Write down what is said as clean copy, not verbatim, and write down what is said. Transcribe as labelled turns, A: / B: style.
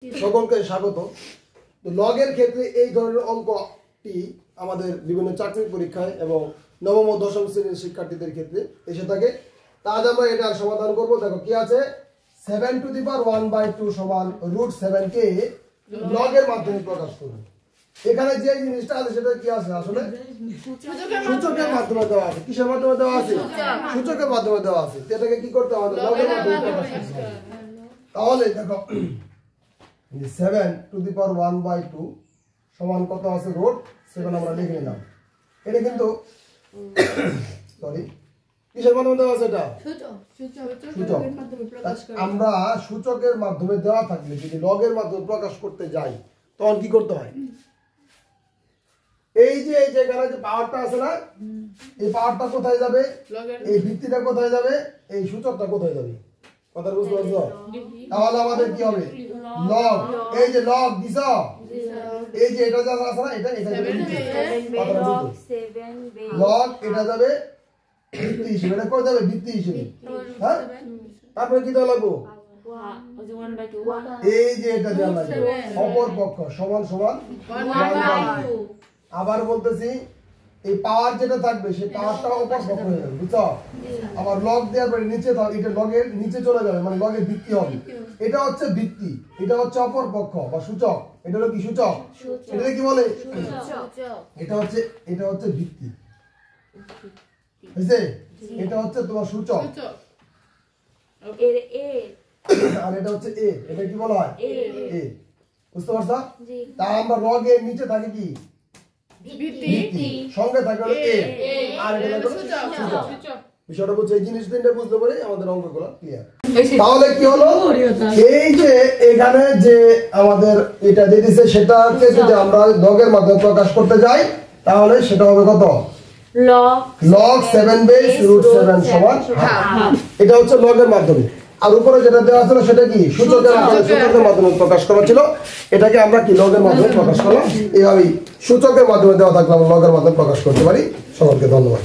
A: সকলকে স্বাগত। তো লগের ক্ষেত্রে এই ধরনের অঙ্কটি আমাদের বিভিন্ন চাকরির পরীক্ষায় এবং নবম ও দশম শ্রেণীর শিক্ষার্থীদের ক্ষেত্রে এসে থাকে। তা আজ আমরা এটার সমাধান করব। দেখো কি আছে, 7 টু দি পাওয়ার 1/2 সমান √7 কে লগের মাধ্যমে প্রকাশ করব। এখানে যে জিনিসটা আছে সেটা কি আছে, আসলে সূচকের মাধ্যমে দেওয়া আছে। কিসের মাধ্যমে দেওয়া আছে? সূচকের মাধ্যমে দেওয়া আছে। এটাকে কি করতে হবে? লগের মাধ্যমে প্রকাশ করতে হবে। তাহলে দেখো 7 টু দি পাওয়ার 1/2 সমান কত আছে? √7 আমরা লিখে নিলাম। এটা কিন্তু সরি কিসের মাধ্যমে দেওয়া আছে? এটা সূচক। আমরা সূচকের মাধ্যমে দেওয়া থাকলে যদি লগের মাধ্যমে প্রকাশ করতে যাই তখন কি করতে হয়? এই যে এখানে যে পাওয়ারটা আছে না, এই পাওয়ারটা কোথায় যাবে? এই ভিত্তিটা কোথায় যাবে? এই সূচকটা কোথায় যাবে? কথা বুঝতে পারছো? তাহলে আমাদের কি হবে? লগ, এই যে লগ দিছ, এই যে এটা যা আছে না, এটা যাবে লগ, এটা যাবে ভিত্তি হিসেবে। এটা কোথায় যাবে? ভিত্তি হিসেবে। হ্যাঁ, তারপরে কি দেওয়া লাগবে? এই যে এটা দেওয়া লাগবে অপর পক্ষ সমান সমান 1/2। আবার বলতেছি এই পাওয়ার যেটা থাকবে সেই পাওয়ারটা অপর পক্ষ হয়ে যাবে, বুঝছো? আবার লগ দেওয়ার পরে নিচে থাকবে, এটা লগের নিচে চলে যাবে, মানে লগের ভিত্তি হবে। এটা হচ্ছে ভিত্তি, এটা হচ্ছে অপর পক্ষ বা সূচক। এটা হলো কি? সূচক। এটা কি বলে? এটা হচ্ছে ভিত্তি, বুঝছে? এটা হচ্ছে তোমার সূচক, আর এটা হচ্ছে এ। এটা কি বলা হয়? এ। বুঝতে পারছো? তা আমরা লগের নিচে থাকে কি? ভিত্তি, সঙ্গে থাকে হলো এ, আর এটা হলো সূচক। বিষয়টা বুঝছো? এই জিনিস তিনটা বুঝতে পারে আমাদের অঙ্কগুলো ক্লিয়ার। তাহলে কি হলো, এই যে এখানে যে আমাদের এটা দিয়েছে সেটাকে যদি আমরা লগের মাধ্যমে প্রকাশ করতে যাই তাহলে সেটা হবে কত? log 7 বেস √7 সমান হাফ। এটা হচ্ছে লগের মাধ্যমে। আর উপরে যেটা দেওয়া ছিল সেটা কি? সূচকের মাধ্যমে প্রকাশ করা ছিল। এটাকে আমরা কি লগের মাধ্যমে প্রকাশ করলাম। এইভাবেই সূচকের মাধ্যমে দেওয়া থাকলে আমরা লগের মাধ্যমে প্রকাশ করতে পারি। সকলকে ধন্যবাদ।